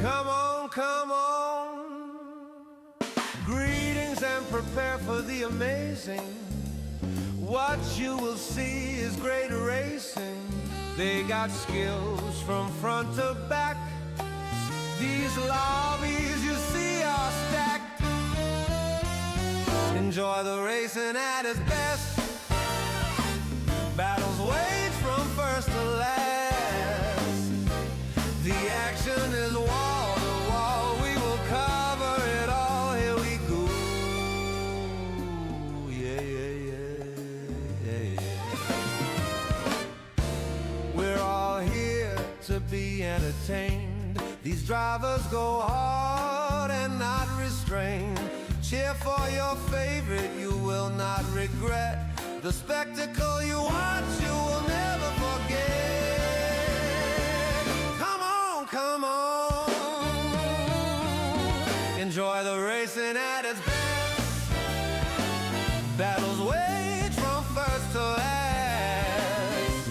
Come on, come on. Greetings and prepare for the amazing. What you will see is great racing. They got skills from front to back. These lobbies you see are stacked. Enjoy the racing at its best. Battles wage from first to last. The action is wall to wall. We will cover it all. Here we go. Yeah, yeah, yeah, yeah. We're all here to be entertained. These drivers go hard and not restrained. Cheer for your favorite, you will not regret. The spectacle you watch, you will never forget. Come on, come on. Enjoy the racing at its best. Battles wage from first to last.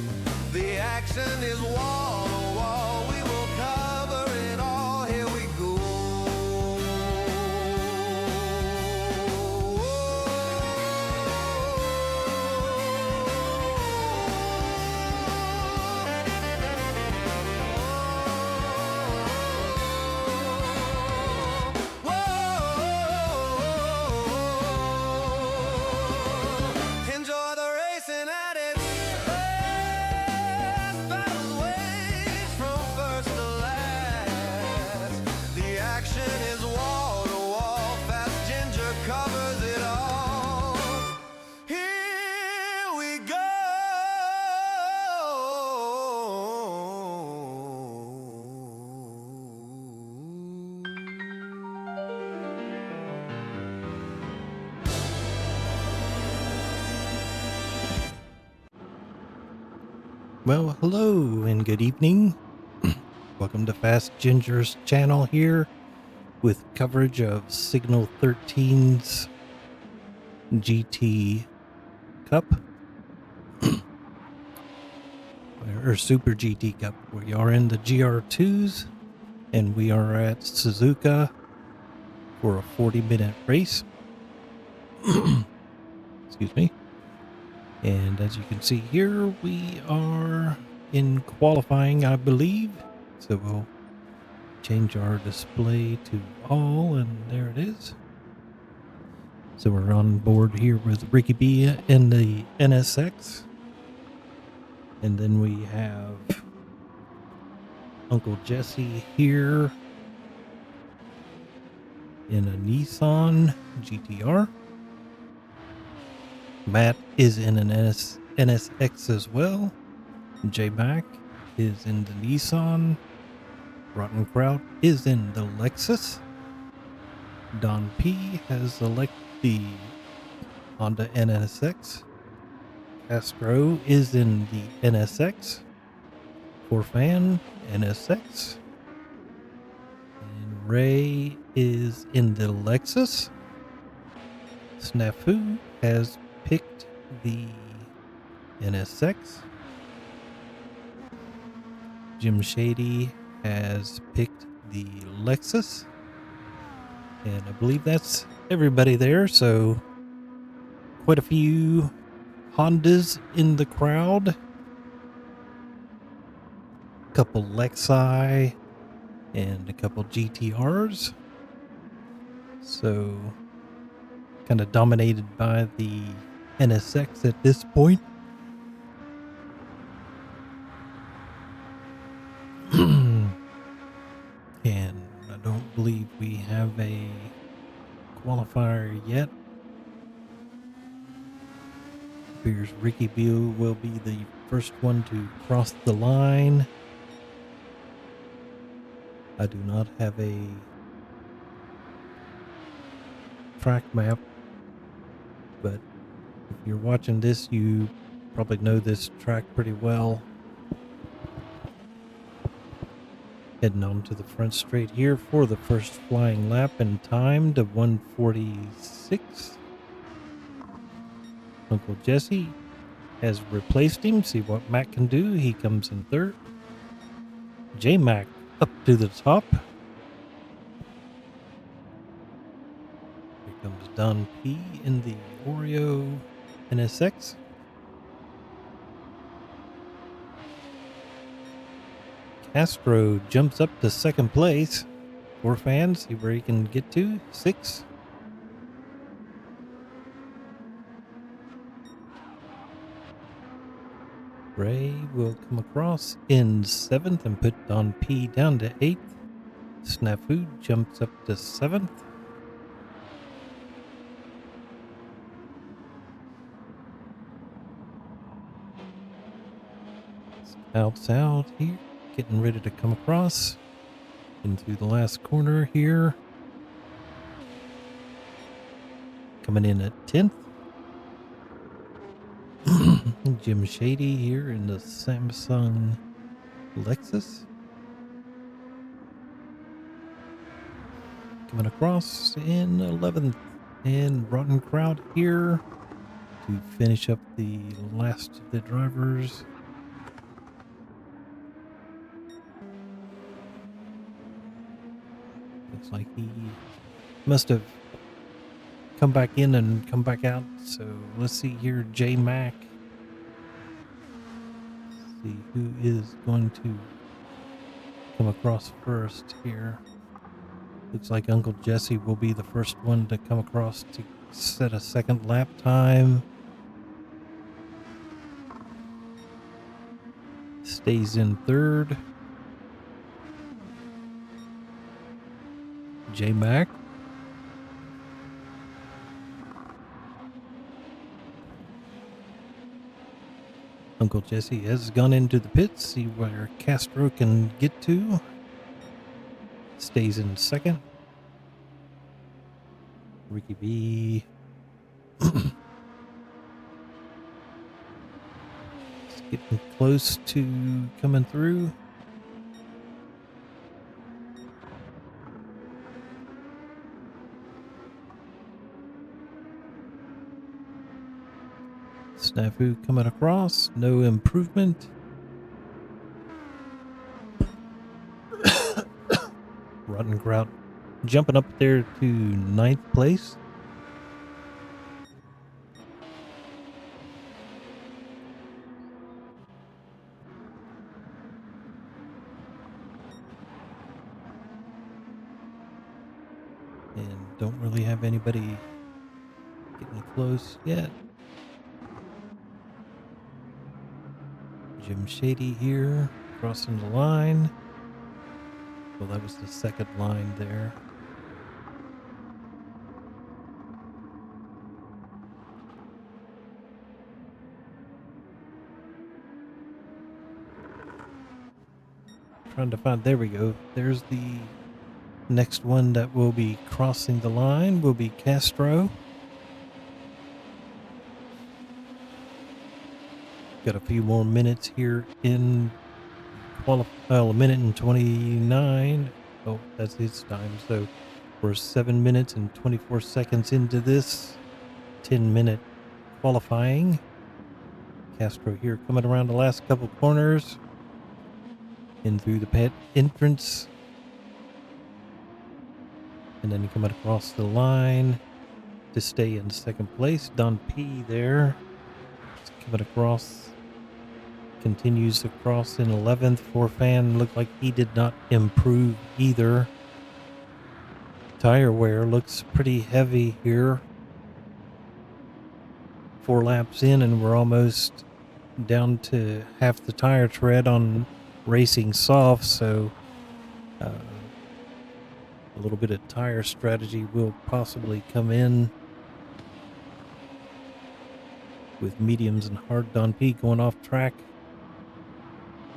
The action is wall to wall. We will cover it all. Here we go. Enjoy the racing at its best. Battles wage from first to last. The action is wall to wall. Fast Ginger covers it all. Here we go. Well, hello and good evening. Welcome to Fast Ginger's channel here with coverage of Signal 13's GT Cup or Super GT Cup. We are in the GR2s and we are at Suzuka for a 40-minute race. Excuse me. And as you can see here, we are in qualifying, I believe. So we'll change our display to all, and there it is. So we're on board here with Ricky B in the NSX. And then we have Uncle Jesse here in a Nissan GTR. Matt is in an NSX as well. J-Mac is in the Nissan. Rotten Kraut is in the Lexus. Don P has the Honda NSX. Castro is in the NSX. Forfan, NSX. And Ray is in the Lexus. Snafu has picked the NSX. Jim Shady has picked the Lexus. And I believe that's everybody there. So quite a few Hondas in the crowd. A couple Lexi and a couple GTRs. So kind of dominated by the NSX at this point. And I don't believe we have a qualifier yet. Appears Ricky B will be the first one to cross the line. I do not have a track map, but if you're watching this, you probably know this track pretty well. Heading on to the front straight here for the first flying lap and time to 1:46. Uncle Jesse has replaced him. See what Mac can do. He comes in third. J-Mac up to the top. Don P in the Oreo NSX. Castro jumps up to second place. 4 fans, see where he can get to. 6. Ray will come across in 7th and put Don P down to 8th. Snafu jumps up to 7th. Scouts out here, getting ready to come across into the last corner here. Coming in at 10th. Jim Shady here in the Samsung Lexus. Coming across in 11th. And Rotten Crowd here to finish up the last of the drivers. Looks like he must have come back in and come back out. So let's see here, J Mac. See who is going to come across first here. Looks like Uncle Jesse will be the first one to come across to set a second lap time. Stays in 3rd. J Mac. Uncle Jesse has gone into the pits, see where Castro can get to. Stays in 2nd. Ricky B. It's getting close to coming through. Snafu coming across, no improvement. Rotten Crowd jumping up there to 9th place. And don't really have anybody getting close yet. Jim Shady here, crossing the line. Well, that was the second line there. Trying to find, there we go. There's the next one that will be crossing the line, will be Castro. Got a few more minutes here in a minute and 29. Oh, that's his time. So we're 7 minutes and 24 seconds into this 10-minute qualifying. Castro here coming around the last couple corners. In through the pit entrance. And then coming across the line to stay in 2nd place. Don P there. Coming across. Continues across in 11th. 4Fan looked like he did not improve either. Tire wear looks pretty heavy here. 4 laps in and we're almost down to half the tire tread on Racing Soft, so a little bit of tire strategy will possibly come in with mediums and hard. Don P going off track.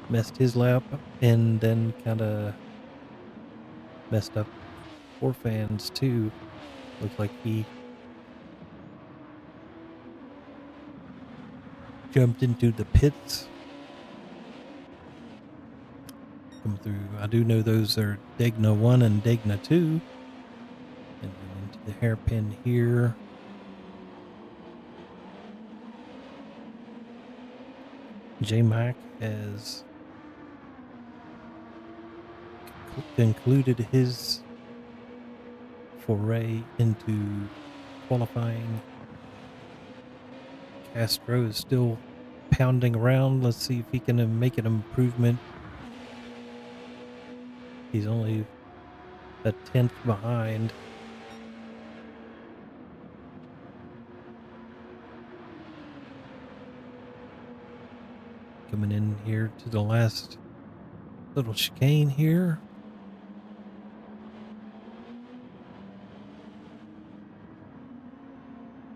Messed his lap and then kind of messed up 4Fans too. Looks like he jumped into the pits. Come through. I do know those are Degna 1 and Degna 2. And then into the hairpin here. J-Mac has concluded his foray into qualifying. Castro is still pounding around. Let's see if he can make an improvement. He's only a 10th behind. Coming in here to the last little chicane here.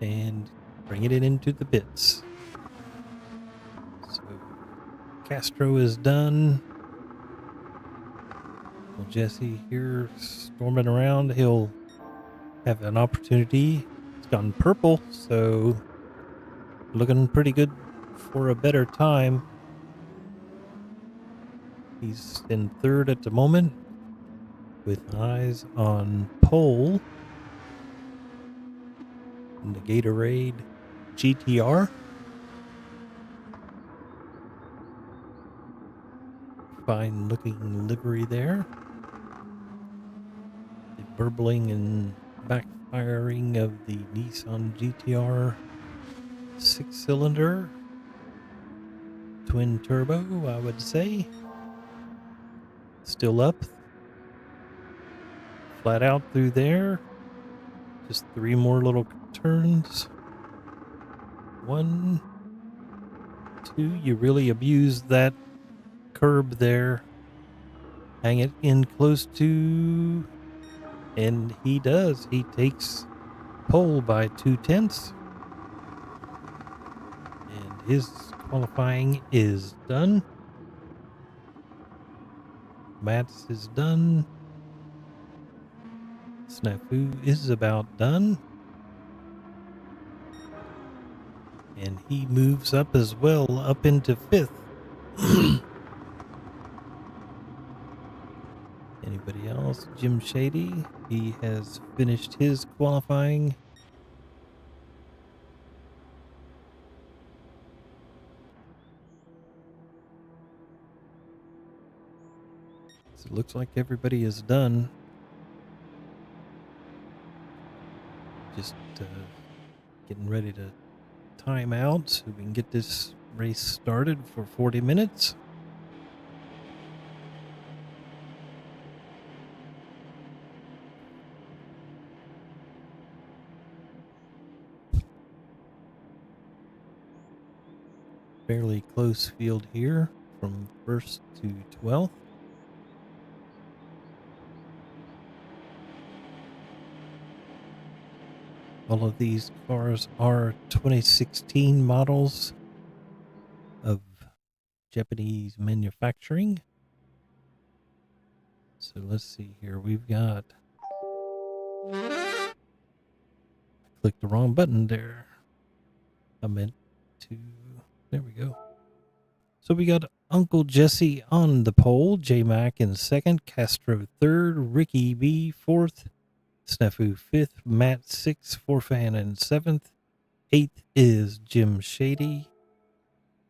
And bringing it into the pits. So Castro is done. Well, Jesse here storming around. He'll have an opportunity. It's gone purple, so looking pretty good for a better time. He's in third at the moment with eyes on pole in the Gatorade GTR. Fine looking livery there. The burbling and backfiring of the Nissan GTR 6-cylinder twin turbo, I would say. Still up. Flat out through there. Just 3 more little turns. 1, 2. You really abused that curb there. Hang it in close to. And he does. He takes pole by 2/10. And his qualifying is done. Matt's is done. Snafu is about done. And he moves up as well, up into 5th. Anybody else? Jim Shady, he has finished his qualifying. So it looks like everybody is done. Just getting ready to time out so we can get this race started for 40 minutes. Fairly close field here from 1st to 12th. All of these cars are 2016 models of Japanese manufacturing. So let's see here. We've got... I clicked the wrong button there. I meant to... There we go. So we got Uncle Jesse on the pole, J-Mac in 2nd, Castro 3rd, Ricky B 4th, Snafu 5th, Matt 6th, Forfan in 7th, 8th is Jim Shady,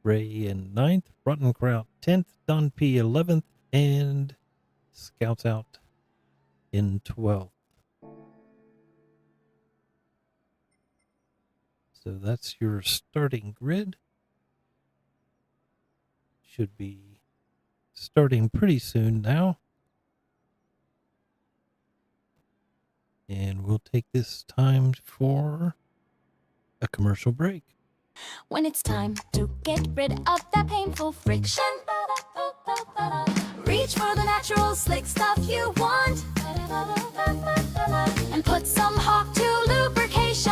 Ray in 9th, Rotten Kraut 10th, Don P 11th, and Scouts Out in 12th. So that's your starting grid. Should be starting pretty soon now. And we'll take this time for a commercial break. When it's time to get rid of that painful friction, reach for the natural slick stuff you want and put some Hawk 2 lubrication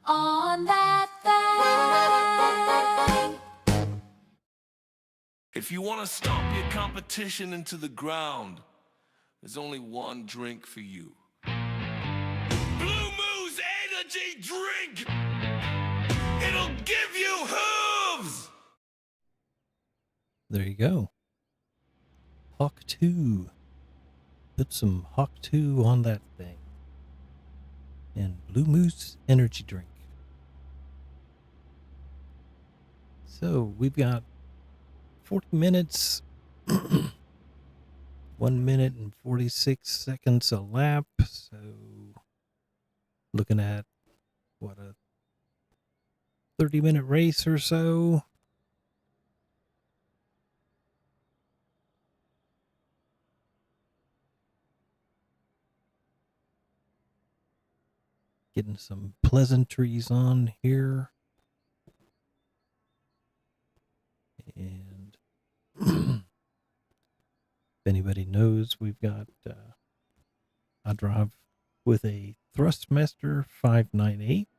on that thing. If you want to stomp your competition into the ground, there's only one drink for you. Blue Moose Energy Drink! It'll give you hooves! There you go. Hawk 2. Put some Hawk 2 on that thing. And Blue Moose Energy Drink. So we've got 40 minutes, 1 minute and 46 seconds a lap. So Looking at what, a 30-minute race or so. Getting some pleasantries on here. And if anybody knows, we've got, I drive with a Thrustmaster 598,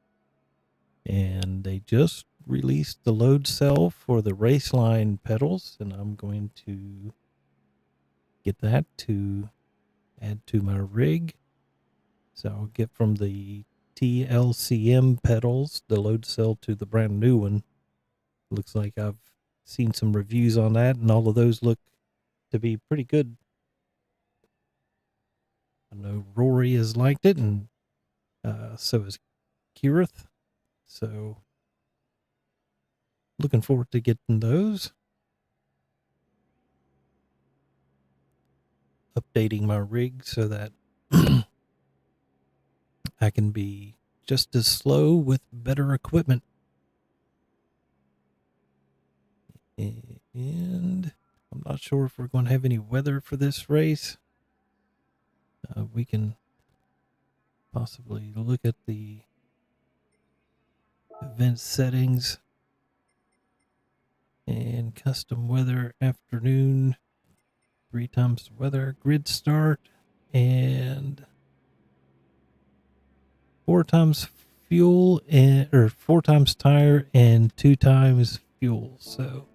and they just released the load cell for the Raceline pedals, and I'm going to get that to add to my rig. So I'll get from the TLCM pedals the load cell to the brand new one. Looks like I've seen some reviews on that, and all of those look to be pretty good. I know Rory has liked it, and so has Kirith. So looking forward to getting those. Updating my rig so that I can be just as slow with better equipment. And I'm not sure if we're going to have any weather for this race. We can possibly look at the event settings and custom weather afternoon, 3 times weather, grid start, and 4 times fuel, or 4 times tire and 2 times fuel. So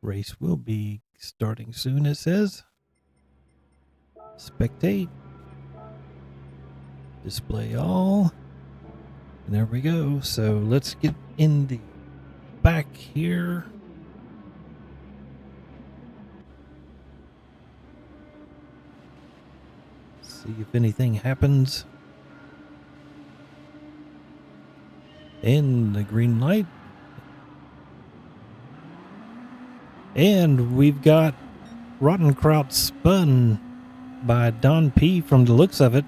race will be starting soon, it says. Spectate. Display all. And there we go. So let's get in the back here. See if anything happens. And the green light. And we've got Rotten Kraut spun by Don P from the looks of it.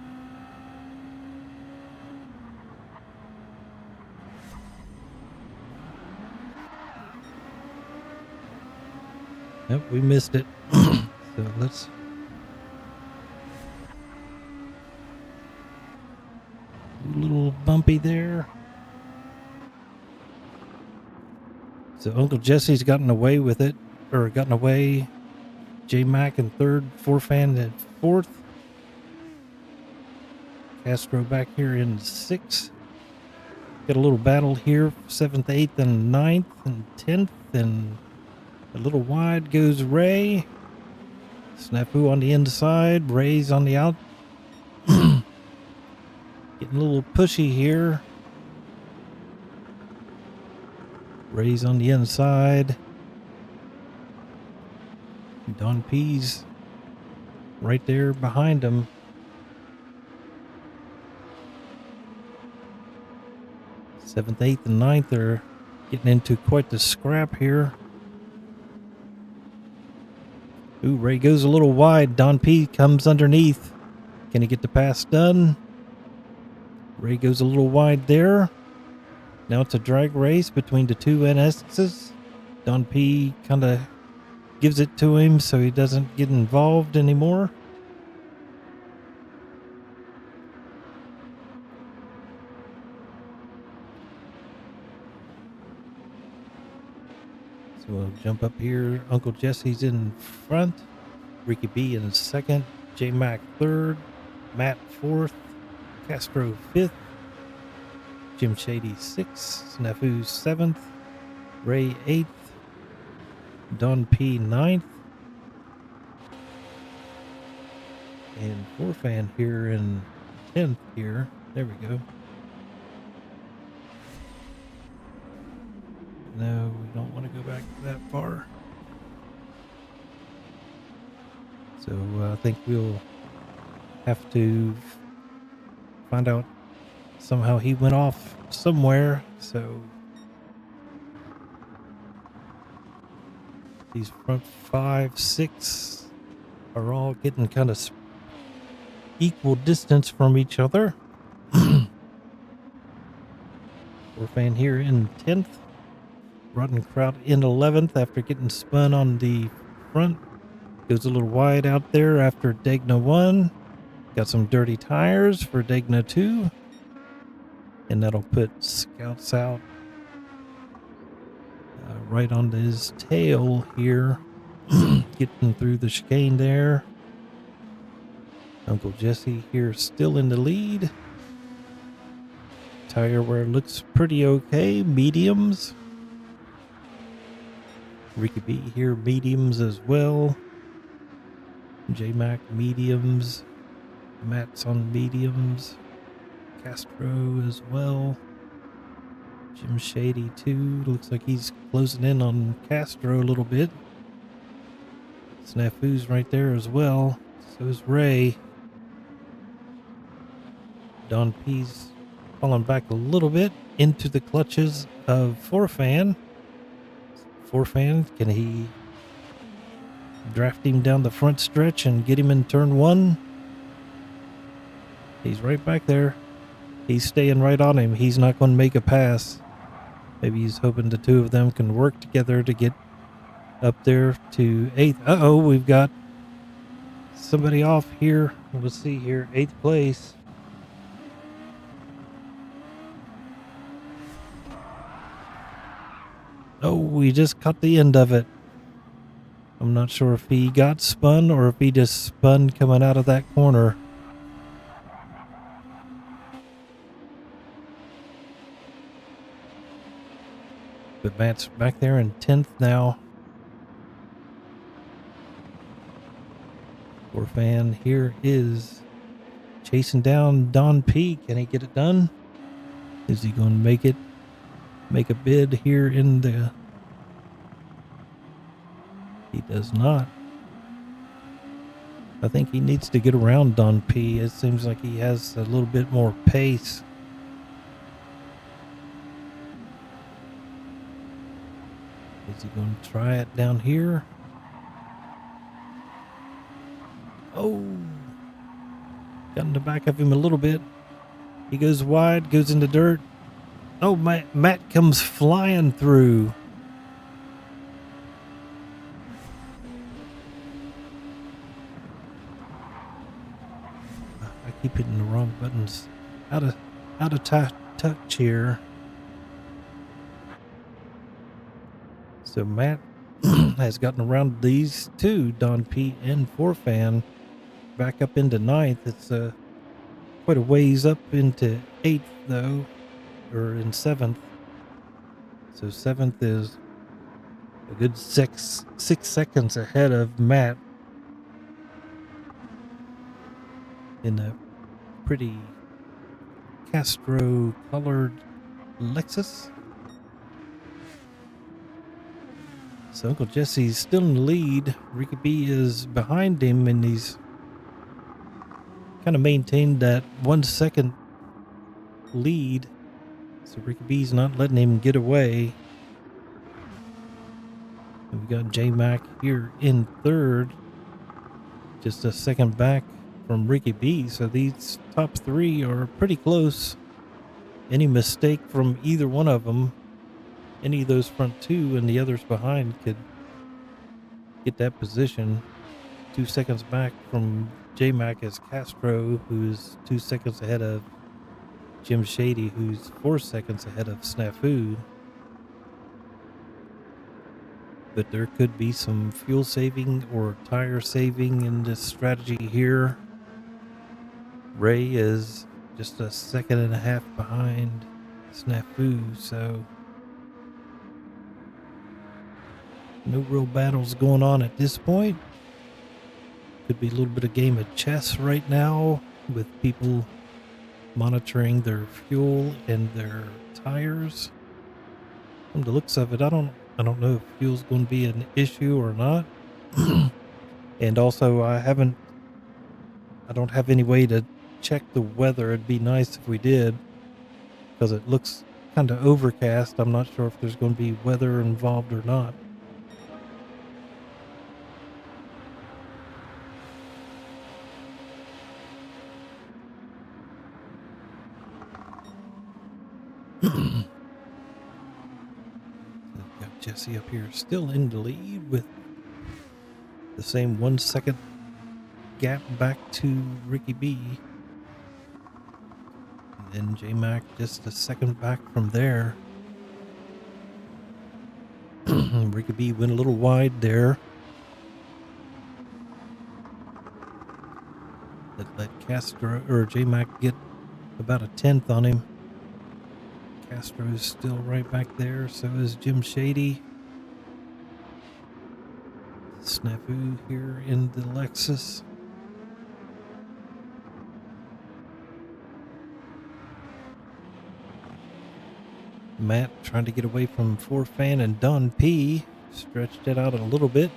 Yep, we missed it. So let's... a little bumpy there. So Uncle Jesse's gotten away with it. Or gotten away. J-Mac in third. Forfan at fourth. Castro back here in sixth. Got a little battle here. 7th, 8th, and 9th, and 10th. And a little wide goes Ray. Snafu on the inside. Ray's on the out. Getting a little pushy here. Ray's on the inside. Don P's right there behind him. Seventh, 8th, and 9th are getting into quite the scrap here. Ooh, Ray goes a little wide. Don P comes underneath. Can he get the pass done? Ray goes a little wide there. Now it's a drag race between the two NS's. Don P kind of gives it to him so he doesn't get involved anymore. So we'll jump up here. Uncle Jesse's in front. Ricky B in second. J-Mac third. Matt fourth. Castro fifth. Jim Shady sixth. Snafu seventh. Ray eighth. Don P ninth. And Forfan here in 10th here. There we go. No, we don't want to go back that far. So I think we'll have to find out. Somehow he went off somewhere, so these front 5, 6 are all getting kind of equal distance from each other. Orphan here in 10th. Roddenkraut in 11th after getting spun on the front. Goes a little wide out there after Degna 1. Got some dirty tires for Degna 2. And that'll put Scouts out right onto his tail here. Getting through the chicane there. Uncle Jesse here still in the lead. Tire wear looks pretty okay. Mediums. Ricky B here, mediums as well. J-Mac, mediums. Matt's on mediums. Castro as well. Jim Shady too. Looks like he's closing in on Castro a little bit. Snafu's right there as well. So is Ray. Don P's falling back a little bit into the clutches of Forfan. Forfan, can he draft him down the front stretch and get him in turn 1? He's right back there. He's staying right on him. He's not going to make a pass. Maybe he's hoping the two of them can work together to get up there to 8th. Uh-oh, we've got somebody off here. Let's see here. 8th place. Oh, we just caught the end of it. I'm not sure if he got spun or if he just spun coming out of that corner. But Matt's back there in 10th now. Orphan here is chasing down Don P. Can he get it done? Is he going to make it? Make a bid here in the... He does not. I think he needs to get around Don P. It seems like he has a little bit more pace. Is he going to try it down here? Oh! Got in the back of him a little bit. He goes wide, goes in the dirt. Oh, Matt comes flying through. I keep hitting the wrong buttons. Out of touch here. So Matt has gotten around these two, Don P and Forfan, back up into 9th. It's quite a ways up into 8th though. Or in 7th. So 7th is a good six seconds ahead of Matt in a pretty Castro colored Lexus. So Uncle Jesse's still in the lead. Ricky B is behind him, and he's kind of maintained that 1 second lead. So Ricky B's not letting him get away. And we got J-Mac here in 3rd. Just a second back from Ricky B. So these top 3 are pretty close. Any mistake from either one of them, any of those front 2 and the others behind could get that position. 2 seconds back from J-Mac is Castro, who's 2 seconds ahead of Jim Shady, who's 4 seconds ahead of Snafu. But there could be some fuel saving or tire saving in this strategy here. Ray is just a second and a half behind Snafu, so no real battles going on at this point. Could be a little bit of game of chess right now with people monitoring their fuel and their tires. From the looks of it, I don't know if fuel's going to be an issue or not. And also, I don't have any way to check the weather. It'd be nice if we did, because it looks kind of overcast. I'm not sure if there's going to be weather involved or not. Jesse up here still in the lead with the same 1 second gap back to Ricky B. And then J-Mac just a second back from there. Ricky B went a little wide there. That let Castro or J-Mac get about a 10th on him. Castro is still right back there. So is Jim Shady. Snafu here in the Lexus. Matt trying to get away from Forfan and Don P. Stretched it out a little bit.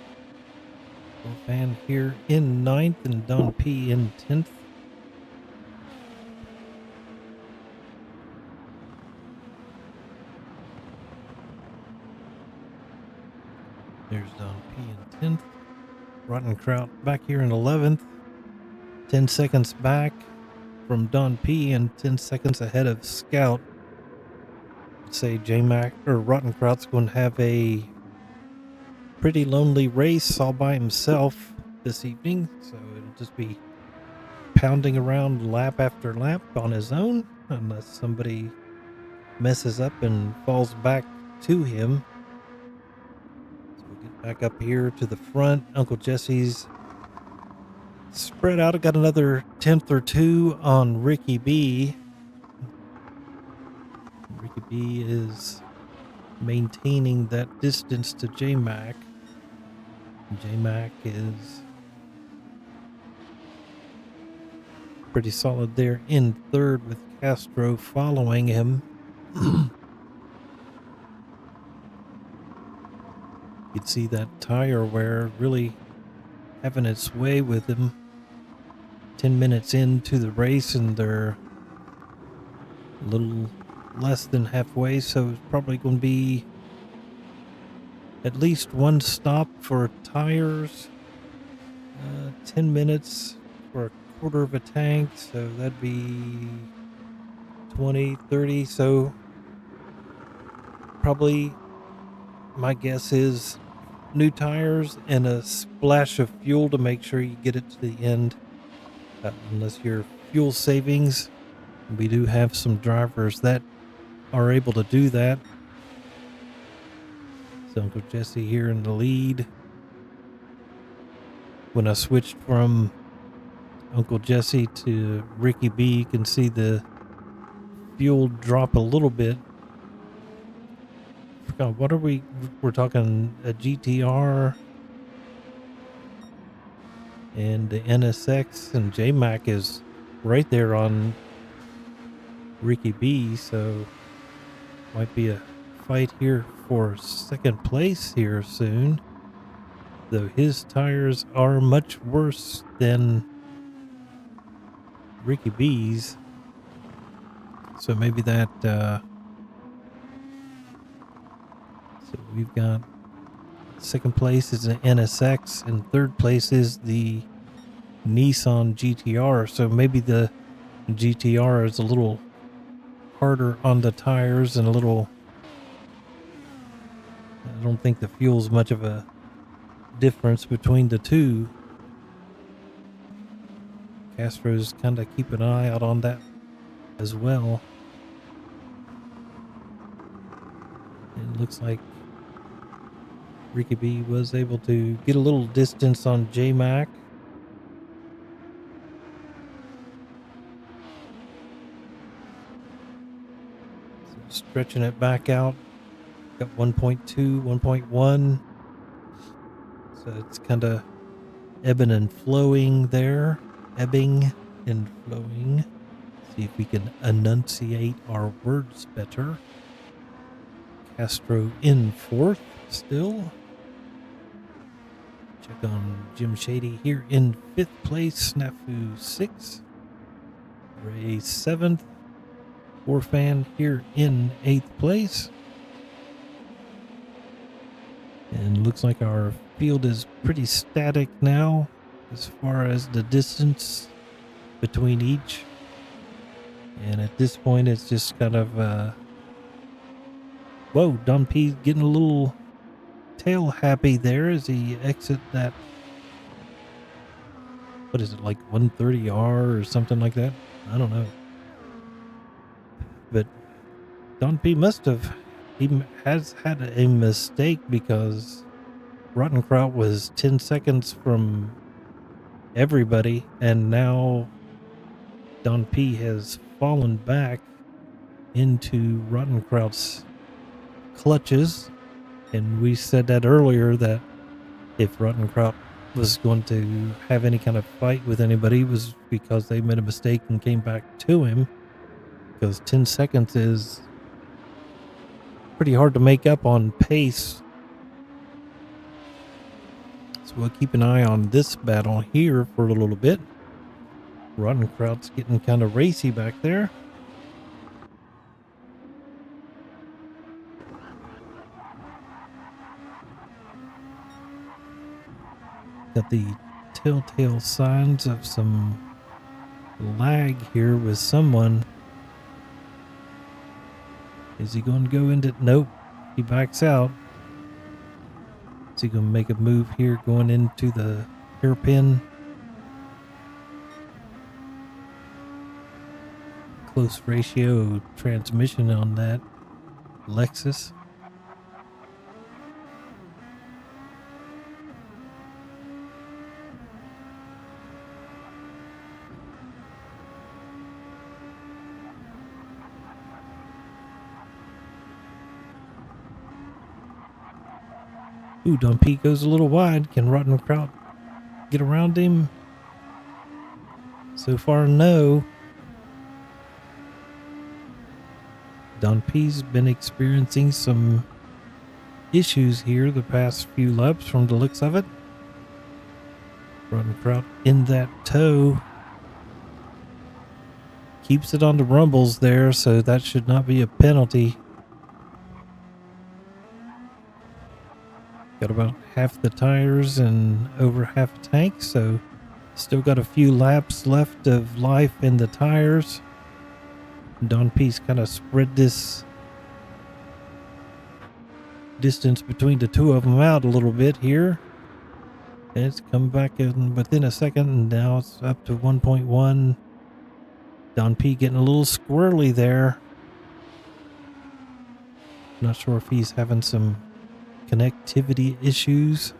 Forfan here in 9th and Don P in 10th. There's Don P in 10th. Rottenkraut back here in 11th. 10 seconds back from Don P and 10 seconds ahead of Scout. Say J-Mac or Rottenkraut's going to have a pretty lonely race all by himself this evening. So it'll just be pounding around lap after lap on his own unless somebody messes up and falls back to him. Back up here to the front. Uncle Jesse's spread out. I got another 10th or 2 on Ricky B. Ricky B is maintaining that distance to J-Mac. J-Mac is pretty solid there in 3rd with Castro following him. You could see that tire wear really having its way with him. 10 minutes into the race and they're a little less than halfway, so it's probably going to be at least one stop for tires. 10 minutes for a quarter of a tank, so that'd be 20, 30, so probably my guess is new tires and a splash of fuel to make sure you get it to the end. Unless your fuel savings, we do have some drivers that are able to do that. So Uncle Jesse here in the lead. When I switched from Uncle Jesse to Ricky B, you can see the fuel drop a little bit. Forgot, what are we're talking a GTR and the NSX, and J-Mac is right there on Ricky B, so might be a fight here for second place here soon, though his tires are much worse than Ricky B's, so maybe that so we've got second place is an NSX and third place is the Nissan GTR, so maybe the GTR is a little harder on the tires and a little, I don't think the fuel's much of a difference between the two. Castro's kind of keep an eye out on that as well. It looks like Ricky B was able to get a little distance on J-Mac. Stretching it back out. Got 1.2, 1.1. So it's kind of ebbing and flowing there. Ebbing and flowing. See if we can enunciate our words better. Castro in 4th still. Check on Jim Shady here in 5th place. Snafu 6th. Ray 7th. Forfan here in 8th place. And looks like our field is pretty static now as far as the distance between each. And at this point it's just kind of whoa, Don P's getting a little tail happy there as he exit that, what is it, like 130R or something like that? I don't know. But Don P has had a mistake because Rottenkraut was 10 seconds from everybody, and now Don P has fallen back into Rottenkraut's clutches. And we said that earlier, that if Rottenkraut was going to have any kind of fight with anybody, it was because they made a mistake and came back to him. Because 10 seconds is pretty hard to make up on pace. So we'll keep an eye on this battle here for a little bit. Rottenkraut's getting kind of racy back there. Got the telltale signs of some lag here with someone. Is he going to go into... Nope, he backs out. Is he going to make a move here going into the hairpin? Close ratio transmission on that Lexus. Ooh, Don P goes a little wide. Can Rottenkraut get around him? So far, no. Don P's been experiencing some issues here the past few laps from the looks of it. Rottenkraut in that tow. Keeps it on the rumbles there, so that should not be a penalty. Got about half the tires and over half a tank, so still got a few laps left of life in the tires. Don P's kind of spread this distance between the two of them out a little bit here. And it's come back in within a second, and now it's up to 1.1. Don P getting a little squirrely there. Not sure if he's having some connectivity issues.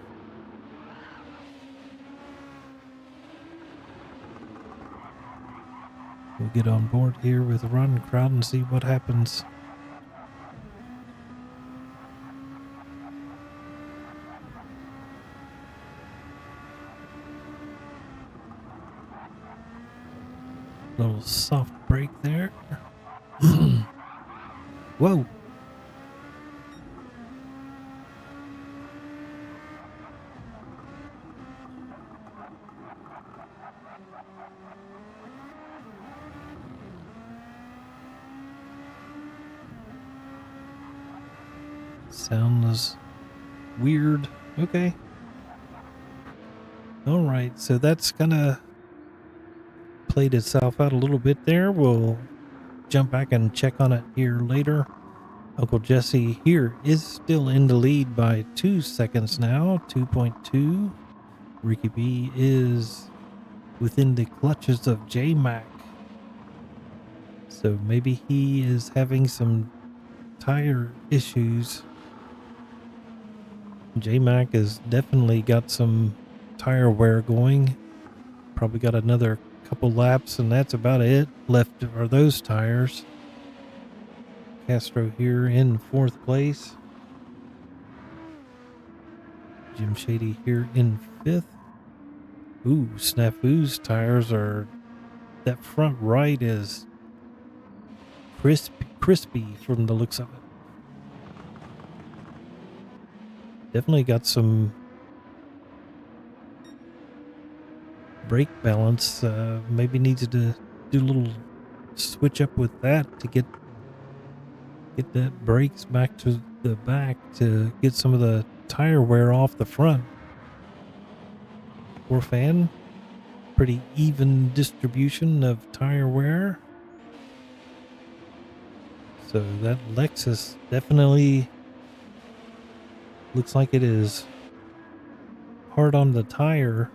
We'll get on board here with Rottenkraut and see what happens. Little soft brake there. Whoa. Sound is weird. Okay. All right. So that's kind of played itself out a little bit there. We'll jump back and check on it here later. Uncle Jesse here is still in the lead by 2 seconds now. 2.2. Ricky B is within the clutches of J-Mac. So maybe he is having some tire issues. J-Mac has definitely got some tire wear going. Probably got another couple laps, and that's about it left are those tires. Castro here in 4th place. Jim Shady here in 5th. Ooh, Snafu's tires are... That front right is crispy from the looks of it. Definitely got some brake balance. Maybe needs to do a little switch up with that to get that brakes back to the back to get some of the tire wear off the front. Poor fan. Pretty even distribution of tire wear. So that Lexus definitely looks like it is hard on the tire.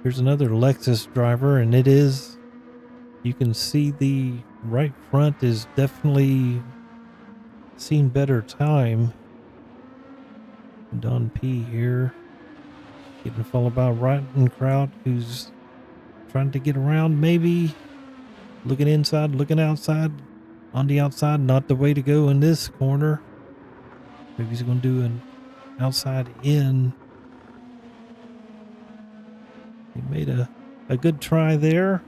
Here's another Lexus driver, and it is, you can see the right front is definitely seen better time. Don P here, getting followed by Rattenkraut, who's trying to get around, maybe looking inside, looking outside. On the outside, not the way to go in this corner. Maybe he's going to do an outside in. He made a good try there.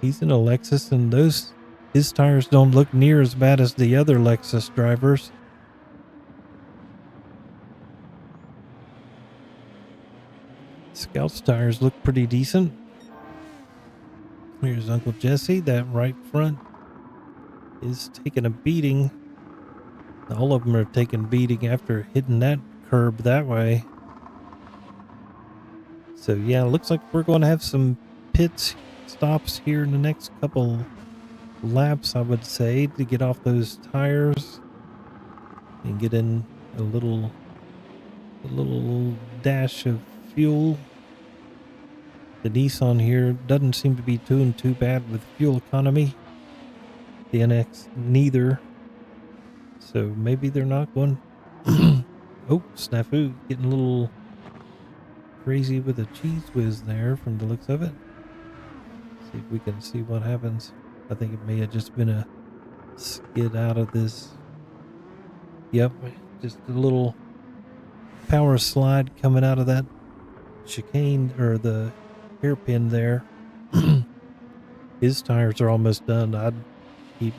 He's in a Lexus, and his tires don't look near as bad as the other Lexus drivers. Scout's tires look pretty decent. Here's Uncle Jesse. That right front is taking a beating. All of them are taking beating after hitting that curb that way. So yeah, looks like we're going to have some pit stops here in the next couple laps, I would say, to get off those tires and get in a little dash of fuel. The Nissan here doesn't seem to be doing too bad with fuel economy. The NX neither. So maybe they're not going. Oh, snafu, getting a little crazy with a cheese whiz there from the looks of it. See if we can see what happens. I think it may have just been a skid out of this. Yep, just a little power slide coming out of that chicane, or the hairpin there. His tires are almost done.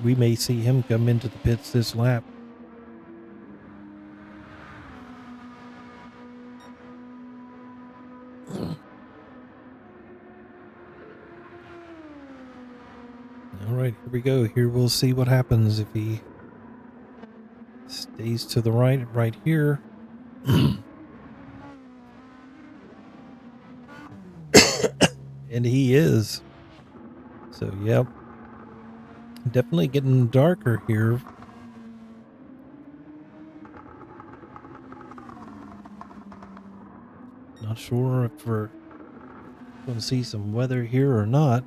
We may see him come into the pits this lap. All right, here we go. Here we'll see what happens if he stays to the right here. And he is. So, yep. Definitely getting darker here. Not sure if we're going to see some weather here or not.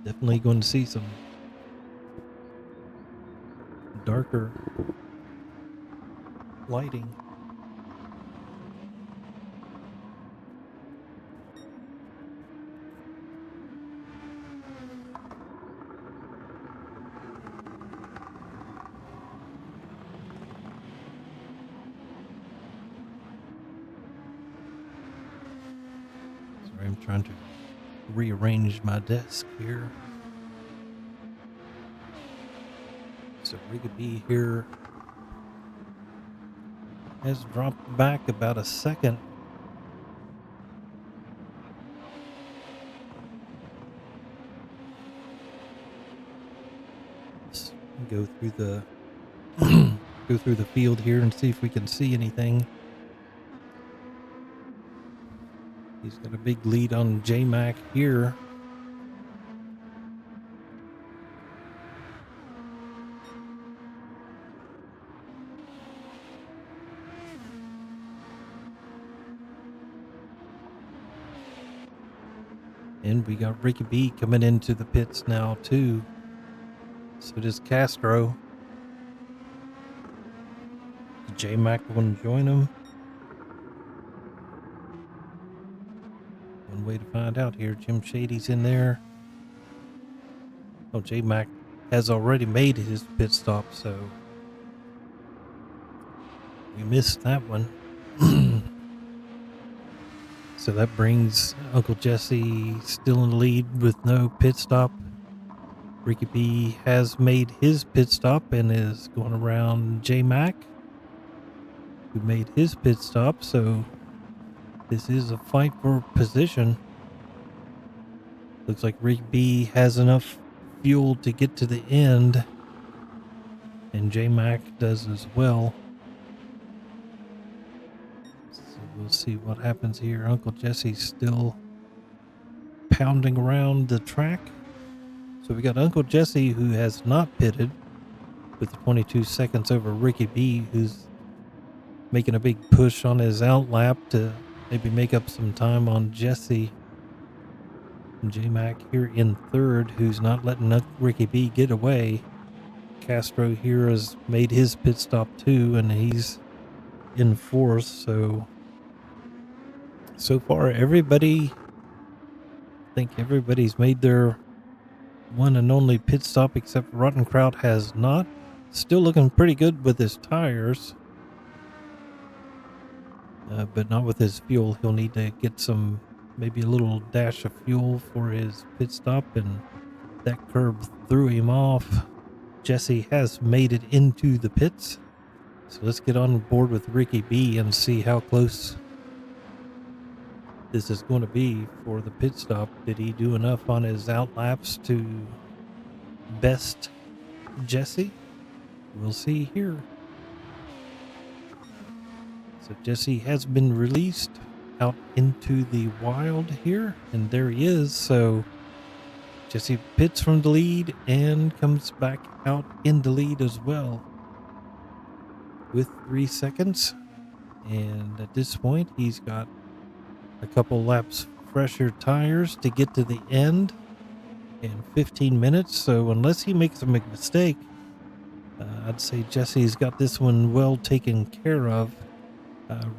Definitely going to see some darker lighting. Sorry, I'm trying to rearrange my desk here. So Rigby here has dropped back about a second. Let's go through the go through the field here and see if we can see anything. He's got a big lead on J-Mac here. And we got Ricky B coming into the pits now too. So does Castro. J-Mac want to join him? One way to find out here. Jim Shady's in there. Oh, J-Mac has already made his pit stop, so we missed that one. So that brings Uncle Jesse still in the lead with no pit stop. Ricky B has made his pit stop and is going around J-Mac, who made his pit stop. So this is a fight for position. Looks like Ricky B has enough fuel to get to the end, and J-Mac does as well. We'll see what happens here. Uncle Jesse's still pounding around the track. So So we got Uncle Jesse, who has not pitted, with 22 seconds over Ricky B, who's making a big push on his out lap to maybe make up some time on Jesse. J-Mac here in third, who's not letting Ricky B get away. Castro here has made his pit stop too, and he's in fourth. So far, I think everybody's made their one and only pit stop, except Rottenkraut has not. Still looking pretty good with his tires, but not with his fuel. He'll need to get maybe a little dash of fuel for his pit stop, and that curb threw him off. Jesse has made it into the pits, so let's get on board with Ricky B and see how close this is going to be for the pit stop. Did he do enough on his out laps to best Jesse? We'll see here. So Jesse has been released out into the wild here, and there he is. So Jesse pits from the lead and comes back out in the lead as well with 3 seconds. And at this point, he's got a couple laps fresher tires to get to the end in 15 minutes. So unless he makes a big mistake, I'd say Jesse's got this one well taken care of.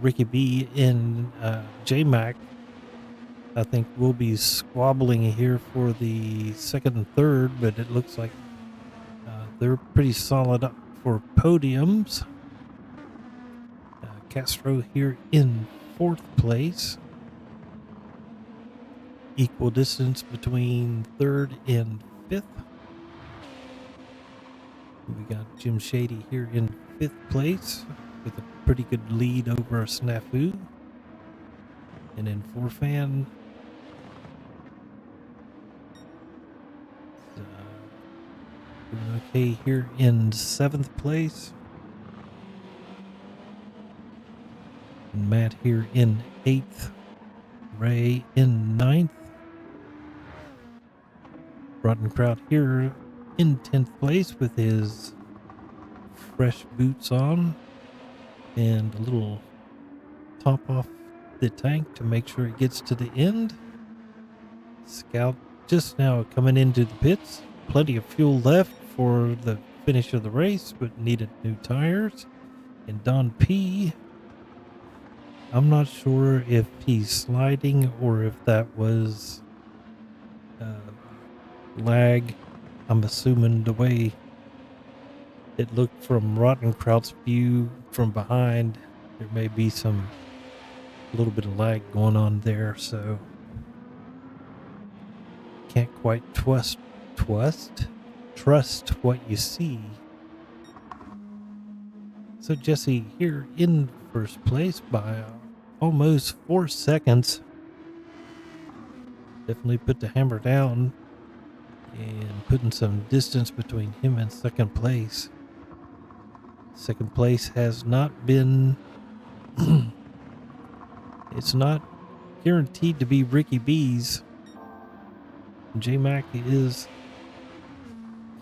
Ricky B and J-Mac, I think, will be squabbling here for the second and third, but it looks like they're pretty solid up for podiums. Castro here in fourth place. Equal distance between third and fifth. We got Jim Shady here in fifth place with a pretty good lead over Snafu. And then Forfan doing okay here in seventh place. And Matt here in eighth. Ray in ninth. Rottenkraut here in 10th place with his fresh boots on and a little top off the tank to make sure it gets to the end. Scout just now coming into the pits. Plenty of fuel left for the finish of the race, but needed new tires. And Don P, I'm not sure if he's sliding or if that was lag. I'm assuming the way it looked from Rottenkraut's view from behind, there may be a little bit of lag going on there, so can't quite trust what you see. So Jesse here in first place by almost 4 seconds. Definitely put the hammer down and putting some distance between him and second place. Second place has not been it's not guaranteed to be Ricky B's. J-Mac is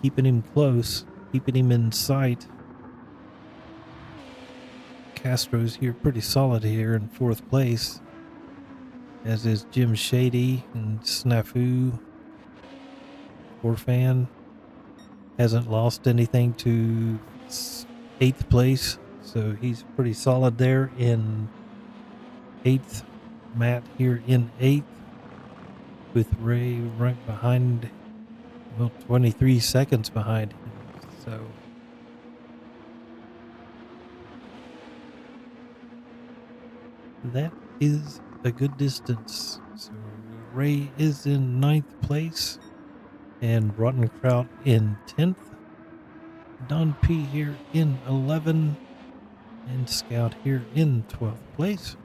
keeping him close, keeping him in sight. Castro's here pretty solid here in fourth place, as is Jim Shady and Snafu. Orfan hasn't lost anything to 8th place, so he's pretty solid there in 8th. Matt here in 8th with Ray right behind, well, 23 seconds behind him. So that is a good distance. So Ray is in 9th place and Rottenkraut in 10th. Don P here in 11 and Scout here in 12th place.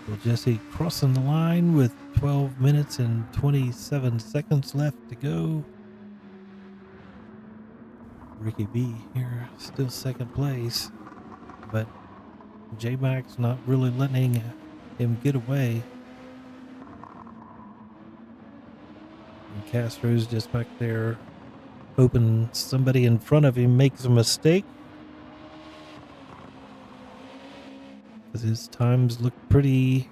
Well, Jesse crossing the line with 12 minutes and 27 seconds left to go. Ricky B here, still second place, but J-Mac's not really letting him get away. Castro's just back there hoping somebody in front of him makes a mistake. Because his times look pretty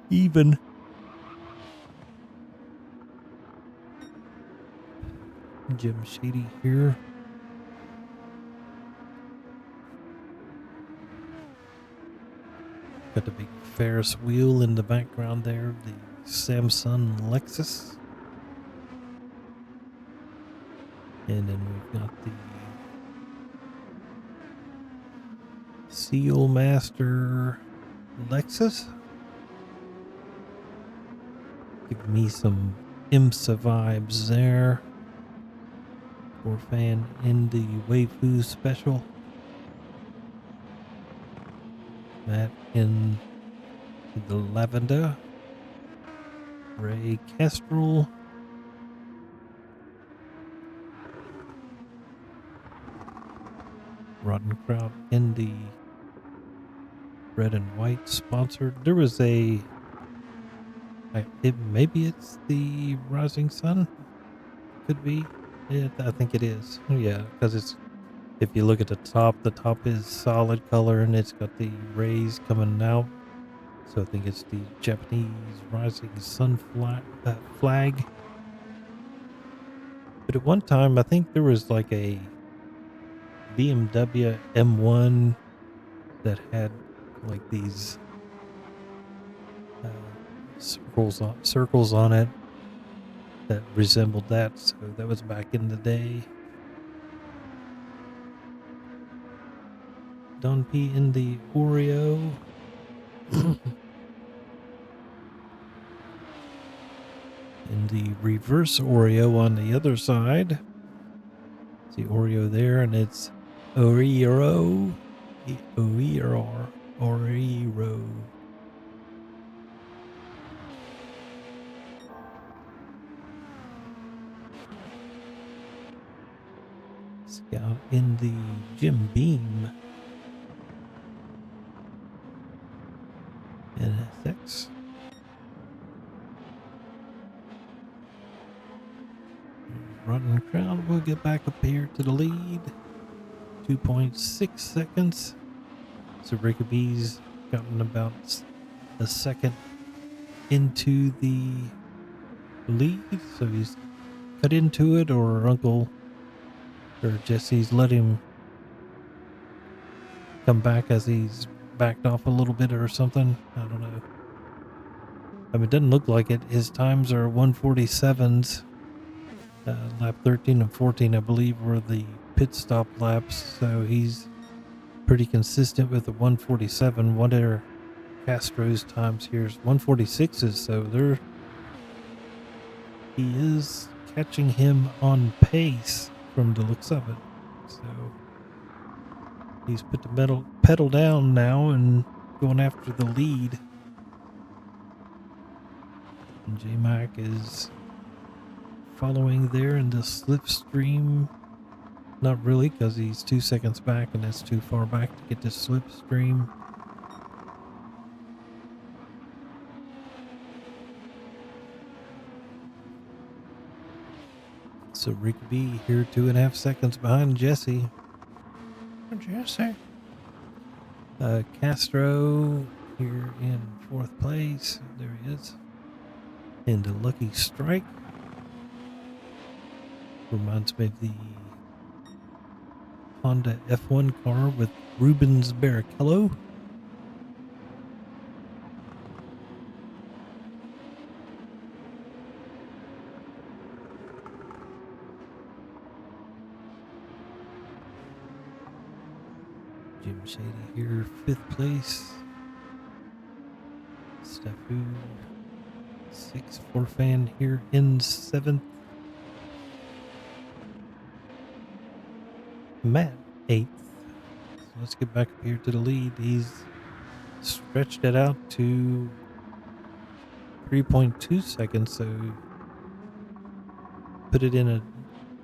even. Jim Shady here. Got the big Ferris wheel in the background there, the Samsung Lexus. And then we've got the Seal Master Lexus. Give me some IMSA vibes there. For fan in the Waifu special. Matt in the lavender. Ray Kestrel. Rotten Crowd in the red and white sponsored. There was maybe it's the Rising Sun. Could be. I think it is. Yeah, because it's, if you look at the top is solid color and it's got the rays coming out. So I think it's the Japanese Rising Sun flag. But at one time, I think there was like a BMW M1 that had like these circles on it that resembled that, so that was back in the day. Don P in the Oreo. In the reverse Oreo on the other side. See Oreo there, and it's Oreo. Oreo. Scout in the Jim Beam NSX. Rotten Crowd will get back up here to the lead. 2.6 seconds. So Rickaby's gotten about a second into the lead. So he's cut into it, or Uncle or Jesse's let him come back as he's backed off a little bit or something. I don't know. I mean, it doesn't look like it. His times are 1:47s. Lap 13 and 14, I believe, were the pit stop laps. So he's pretty consistent with the 1:47. What are Castro's times here? 1:46s. So he is catching him on pace from the looks of it. So he's put the pedal down now and going after the lead. And J-Mac is following there in the slipstream. Not really, because he's 2 seconds back and that's too far back to get to slipstream. So Rick B here 2.5 seconds behind Jesse. Castro here in 4th place. There he is. And the Lucky Strike. Reminds me of the Honda F1 car with Rubens Barrichello. Jim Shady here, 5th place. Steffu, 6th. Forfan here in 7th. Matt, 8th. So let's get back up here to the lead. He's stretched it out to 3.2 seconds, so put it in a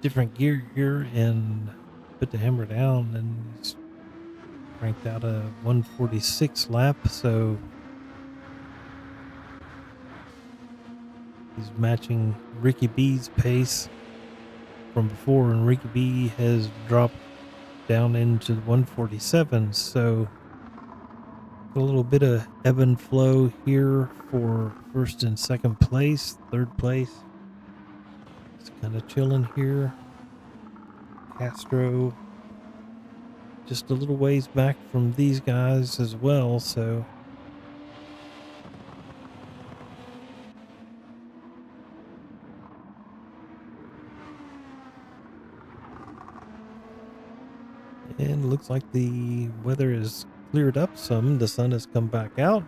different gear here and put the hammer down, and he's ranked out a 1:46 lap, so He's matching Ricky B's pace from before, and Ricky B has dropped down into the 147s, so a little bit of ebb and flow here for first and second place. Third place, it's kind of chilling here. Castro just a little ways back from these guys as well, so and it looks like the weather is cleared up some. The sun has come back out,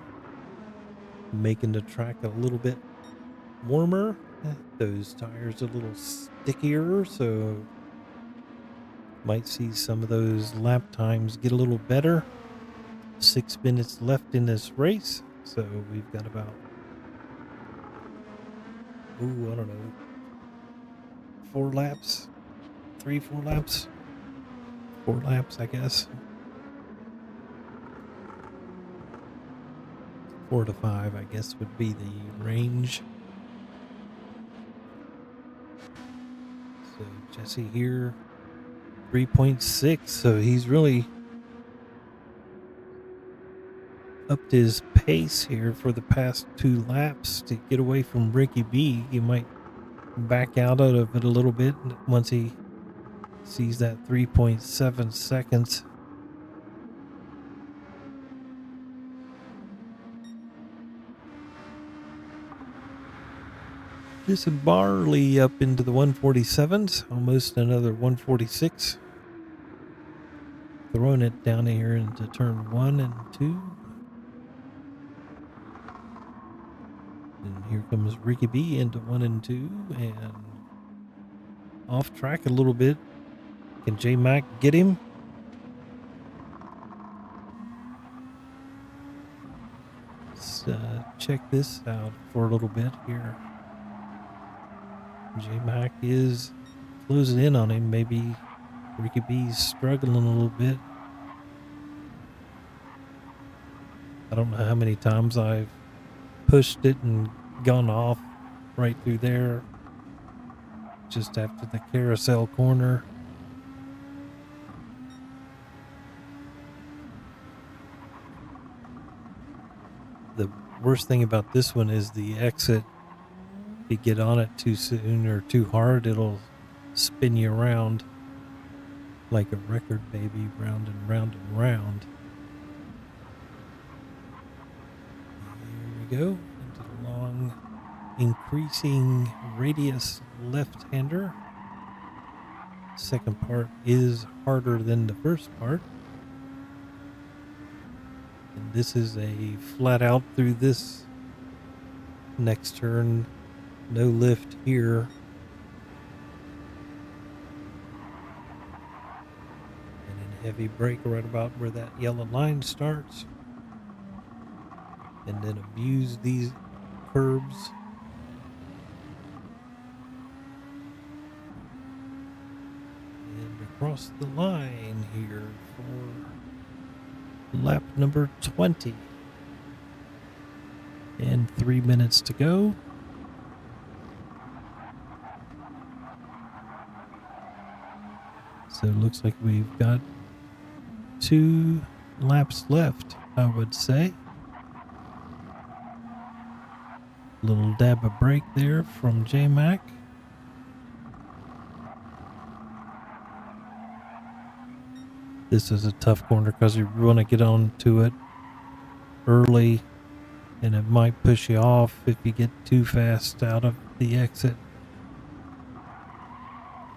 making the track a little bit warmer. Those tires a little stickier, so might see some of those lap times get a little better. 6 minutes left in this race, so we've got about, I don't know, 4 laps, 4 laps, 4 laps, I guess. 4 to 5, I guess, would be the range. So Jesse here, 3.6, so he's really upped his pace here for the past 2 laps to get away from Ricky B. He might back out of it a little bit once he sees that 3.7 seconds. This is Barley up into the 147s, almost another 146. Throwing it down here into turn 1 and 2. And here comes Ricky B into 1 and 2, and off track a little bit. Can J Mac get him? Let's check this out for a little bit here. J Mac is closing in on him. Maybe Ricky B's struggling a little bit. I don't know how many times I've pushed it and gone off right through there just after the carousel corner. The worst thing about this one is the exit. If you get on it too soon or too hard, it'll spin you around like a record, baby, round and round and round. Here we go into the long, increasing radius left-hander. Second part is harder than the first part. And this is a flat out through this next turn. No lift here. And then a heavy brake right about where that yellow line starts. And then abuse these curbs. And across the line here for lap number 20. And 3 minutes to go. So it looks like we've got 2 laps left, I would say. Little dab of brake there from J Mac. This is a tough corner because you want to get onto it early, and it might push you off if you get too fast out of the exit.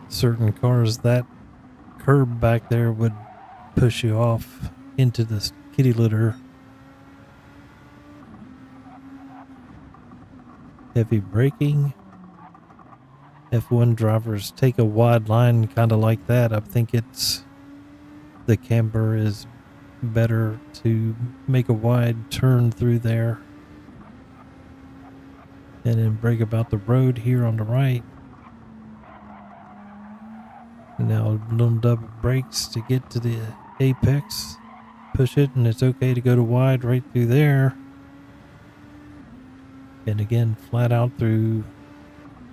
Certain cars, that curb back there would push you off into the kitty litter. Heavy braking. F1 drivers take a wide line kind of like that. I think it's the camber is better to make a wide turn through there and then brake about the road here on the right. Now little double brakes to get to the apex. Push it and it's okay to go to wide right through there. And again, flat out through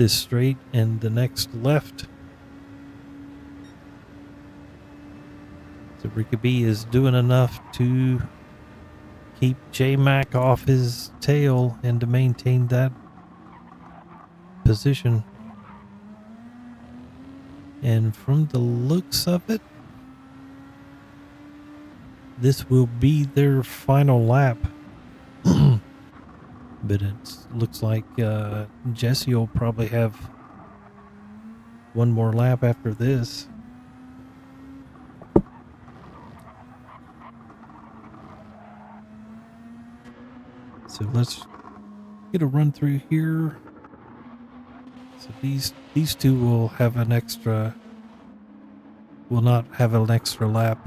this straight and the next left. So Ricky B is doing enough to keep J Mac off his tail and to maintain that position. And from the looks of it, this will be their final lap. But it looks like Jesse will probably have one more lap after this. So let's get a run through here. So these two will have an extra, will not have an extra lap.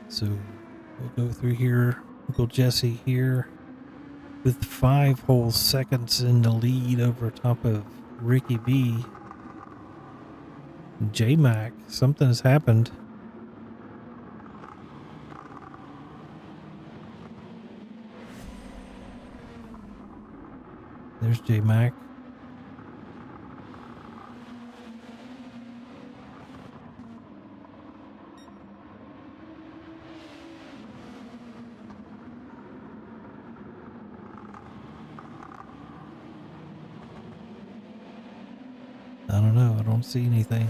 So we'll go through here. Uncle Jesse here with 5 whole seconds in the lead over top of Ricky B. J-Mac, something has happened. There's J-Mac. I don't know. I don't see anything.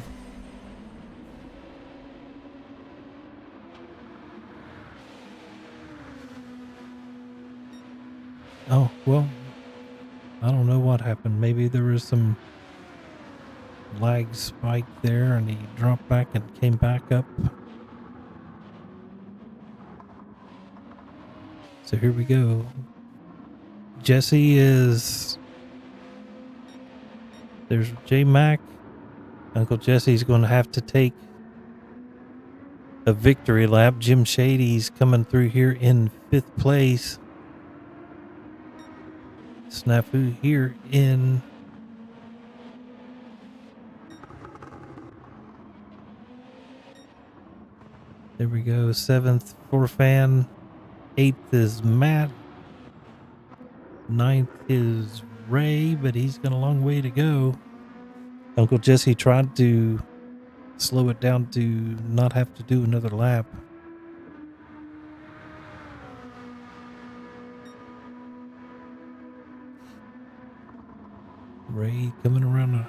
Oh, well, I don't know what happened. Maybe there was some lag spike there and he dropped back and came back up. So here we go. Jesse is... There's J-Mac. Uncle Jesse's going to have to take a victory lap. Jim Shady's coming through here in 5th place. Snafu here in there we go, 7th for Fan, 8th is Matt, 9th is Ray, but he's got a long way to go. Uncle Jesse tried to slow it down to not have to do another lap. Ray coming around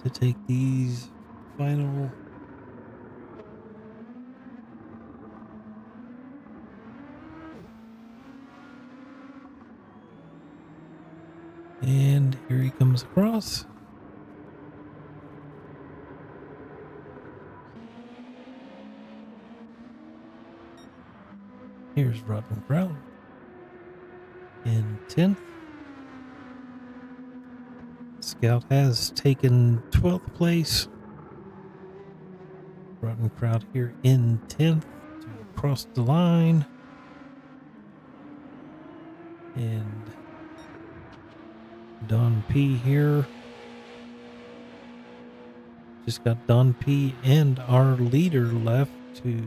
to take these final and here he comes across. Here's Rodman Brown in 10th. Scout has taken 12th place. Rotten Crowd here in 10th to cross the line. And Don P here. Just got Don P and our leader left to...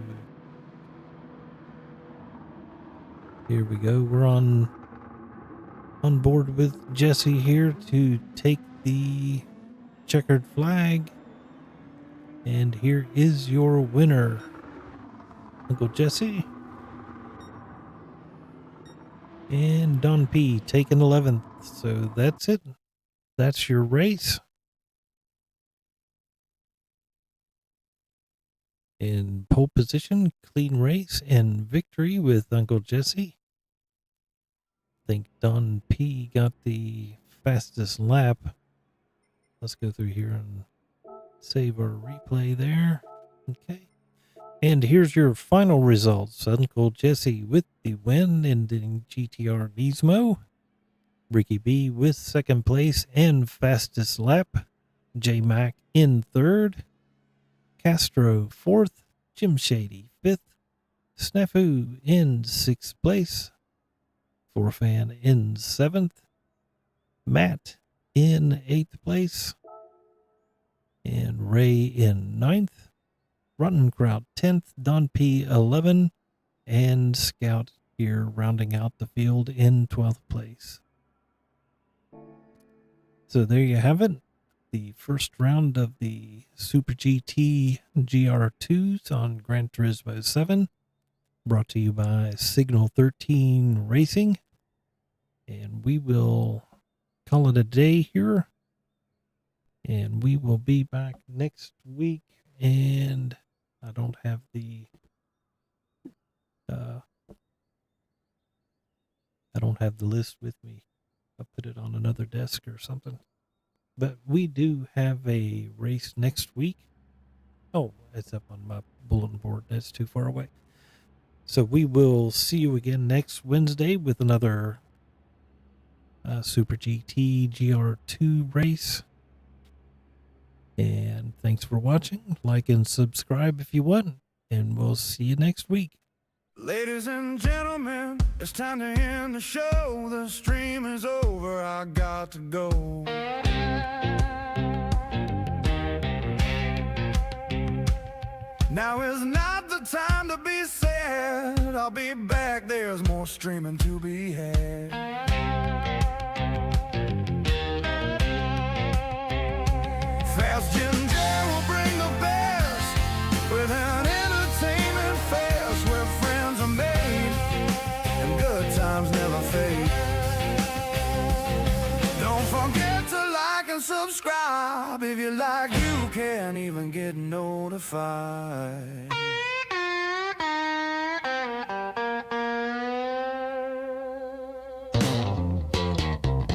Here we go. We're on board with Jesse here to take the checkered flag. And here is your winner, Uncle Jesse. And Don P taking 11th. So that's it. That's your race. In pole position, clean race, and victory with Uncle Jesse. I think Don P got the fastest lap. Let's go through here and save our replay there. Okay. And here's your final results. Uncle Jesse with the win, ending GTR Nismo. Ricky B with 2nd place and fastest lap. J-Mac in 3rd. Castro 4th. Jim Shady 5th. Snafu in 6th place. Fan in 7th. Matt in 8th place. and Ray in 9th, Rotten Crowd 10th, Don P 11, and Scout here rounding out the field in 12th place. So there you have it. The first round of the Super GT GR2s on Gran Turismo 7, brought to you by Signal 13 Racing. And we will call it a day here. And we will be back next week. And I don't have the list with me. I'll put it on another desk or something. But we do have a race next week. Oh, it's up on my bulletin board. That's too far away. So we will see you again next Wednesday with another Super GT GR2 race. And thanks for watching. Like and subscribe if you want. And we'll see you next week. Ladies and gentlemen, it's time to end the show. The stream is over, I got to go. Now is not the time to be sad. I'll be back, there's more streaming to be had. Fast Ginger will bring the best with an entertainment fest where friends are made and good times never fade. Don't forget to like and subscribe. If you like, you can even get notified.